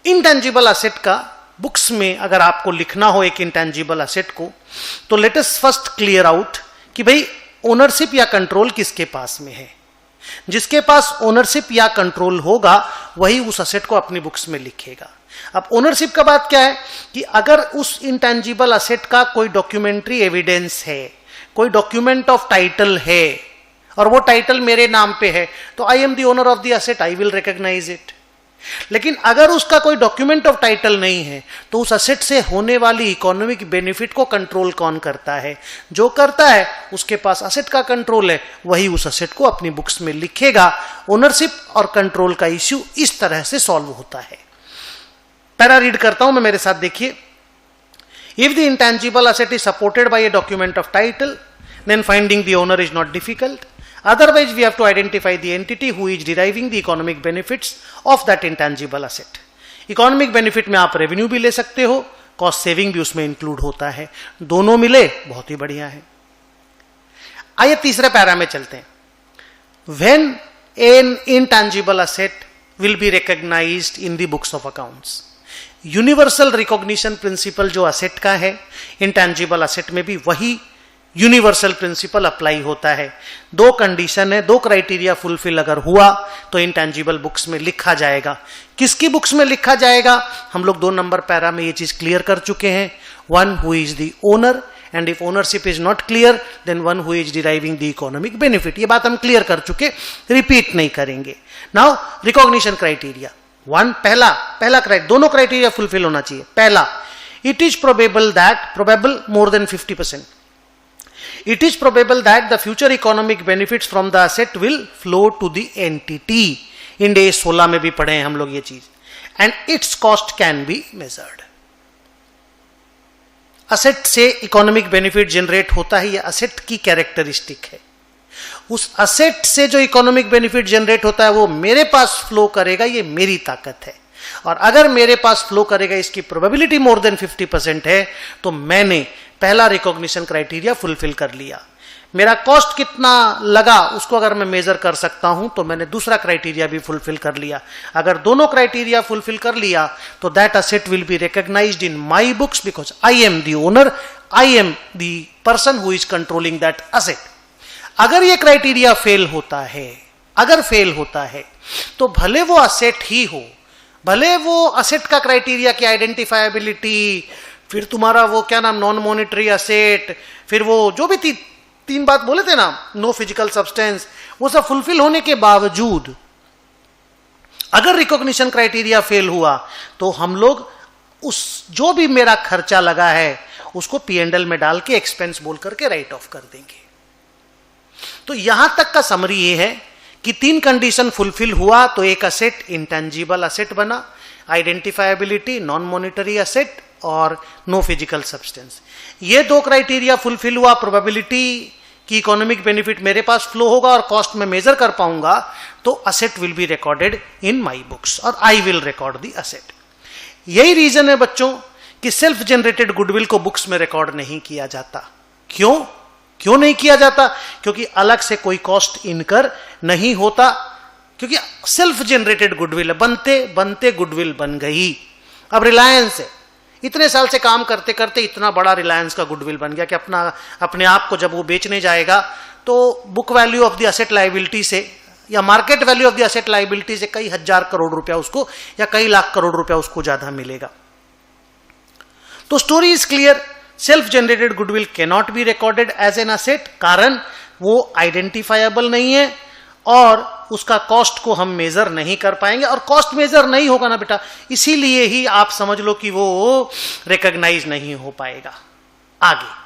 Intangible asset का books में अगर आपको लिखना हो एक इंटेंजिबल असेट को, तो let us first clear out कि भाई ओनरशिप या कंट्रोल किसके पास में है। जिसके पास ओनरशिप या कंट्रोल होगा वही उस असेट को अपनी बुक्स में लिखेगा। अब ओनरशिप का बात क्या है कि अगर उस इंटेंजिबल असेट का कोई डॉक्यूमेंट्री एविडेंस है, कोई डॉक्यूमेंट ऑफ टाइटल है और वो टाइटल मेरे नाम पे है, तो I am the owner of the asset, I will recognise it. लेकिन अगर उसका कोई डॉक्यूमेंट ऑफ टाइटल नहीं है तो उस असेट से होने वाली इकोनॉमिक बेनिफिट को कंट्रोल कौन करता है? जो करता है उसके पास असेट का कंट्रोल है, वही उस असेट को अपनी बुक्स में लिखेगा। ओनरशिप और कंट्रोल का इश्यू इस तरह से सॉल्व होता है। पैरा रीड करता हूं मैं, मेरे साथ देखिए। If the intangible asset is supported by a document of title, then finding the owner is not difficult. Otherwise, we have to identify the entity who is deriving the economic benefits of that intangible asset. Economic benefit में आप revenue भी ले सकते हो, cost saving भी उसमें include होता है। दोनों मिले बहुत ही बढ़िया है। आइए तीसरे पैरा में चलते हैं। When an intangible asset will be recognized in the books of accounts. Universal recognition principle जो असेट का है, इंटेंजिबल असेट में भी वही यूनिवर्सल प्रिंसिपल अप्लाई होता है। दो कंडीशन है, दो क्राइटेरिया फुलफिल अगर हुआ तो इंटेंजिबल बुक्स में लिखा जाएगा। किसकी बुक्स में लिखा जाएगा? हम लोग 2 नंबर पैरा में ये चीज क्लियर कर चुके हैं। One who is the owner, and if ownership is not clear then one who is deriving the economic benefit. ये बात हम क्लियर कर चुके, रिपीट नहीं करेंगे। नाउ रिकॉग्निशन क्राइटेरिया वन, पहला दोनों क्राइटेरिया फुलफिल होना चाहिए। पहला, it is probable more than 50%। It is probable that the future economic benefits from the asset will flow to the entity. Ind AS 16 में भी पढ़े हैं हम लोग ये चीज। And its cost can be measured. Asset से इकोनॉमिक बेनिफिट जनरेट होता है, ये असेट की कैरेक्टरिस्टिक है। उस असेट से जो इकोनॉमिक बेनिफिट जनरेट होता है वो मेरे पास फ्लो करेगा, ये मेरी ताकत है। और अगर मेरे पास फ्लो करेगा, इसकी प्रोबेबिलिटी मोर देन 50% है, तो मैंने पहला रिकॉग्निशन क्राइटेरिया फुलफिल कर लिया। मेरा कॉस्ट कितना लगा उसको अगर मैं मेजर कर सकता हूं तो मैंने दूसरा क्राइटेरिया भी फुलफिल कर लिया। अगर दोनों क्राइटेरिया फुलफिल कर लिया तो that asset will be recognised in my books because I am the owner, I am the person who is controlling that asset. अगर ये क्राइटेरिया फेल होता है तो भले वो असेट ही हो, भले वो असेट का क्राइटेरिया की आइडेंटिफाइबिलिटी, फिर तुम्हारा वो क्या नाम नॉन मॉनिटरी असेट, फिर वो जो भी तीन बात बोले थे ना, नो फिजिकल सब्सटेंस, वो सब फुलफिल होने के बावजूद अगर रिकॉग्निशन क्राइटेरिया फेल हुआ तो हम लोग उस जो भी मेरा खर्चा लगा है उसको P&L में डाल के एक्सपेंस बोल करके राइट ऑफ कर देंगे। तो यहां तक का समरी ये है कि 3 कंडीशन फुलफिल हुआ तो एक असेट इंटेंजिबल असेट बना, आइडेंटिफाइबिलिटी, नॉन मॉनिटरी असेट और नो फिजिकल सब्सटेंस। ये 2 क्राइटेरिया फुलफिल हुआ, प्रोबेबिलिटी की इकोनॉमिक बेनिफिट मेरे पास फ्लो होगा और कॉस्ट में मेजर कर पाऊंगा, तो asset will be recorded in my books और I will record the asset. यही रीजन है बच्चों कि सेल्फ जनरेटेड गुडविल को बुक्स में रिकॉर्ड नहीं किया जाता। क्यों नहीं किया जाता? क्योंकि अलग से कोई कॉस्ट इनकर नहीं होता, क्योंकि सेल्फ जनरेटेड गुडविल है, बनते गुडविल बन गई। अब रिलायंस है, इतने साल से काम करते करते इतना बड़ा रिलायंस का गुडविल बन गया कि अपने आप को जब वो बेचने जाएगा तो book value of the asset liability से या market value of the asset liability से कई हजार करोड़ रुपया उसको या कई लाख करोड़ रुपया उसको ज्यादा मिलेगा। तो story is clear, self generated goodwill can not be recorded as an asset, कारण वो आइडेंटिफाइबल नहीं है और उसका कॉस्ट को हम मेजर नहीं कर पाएंगे, और कॉस्ट मेजर नहीं होगा ना बेटा, इसीलिए ही आप समझ लो कि वो रिकॉग्नाइज नहीं हो पाएगा। आगे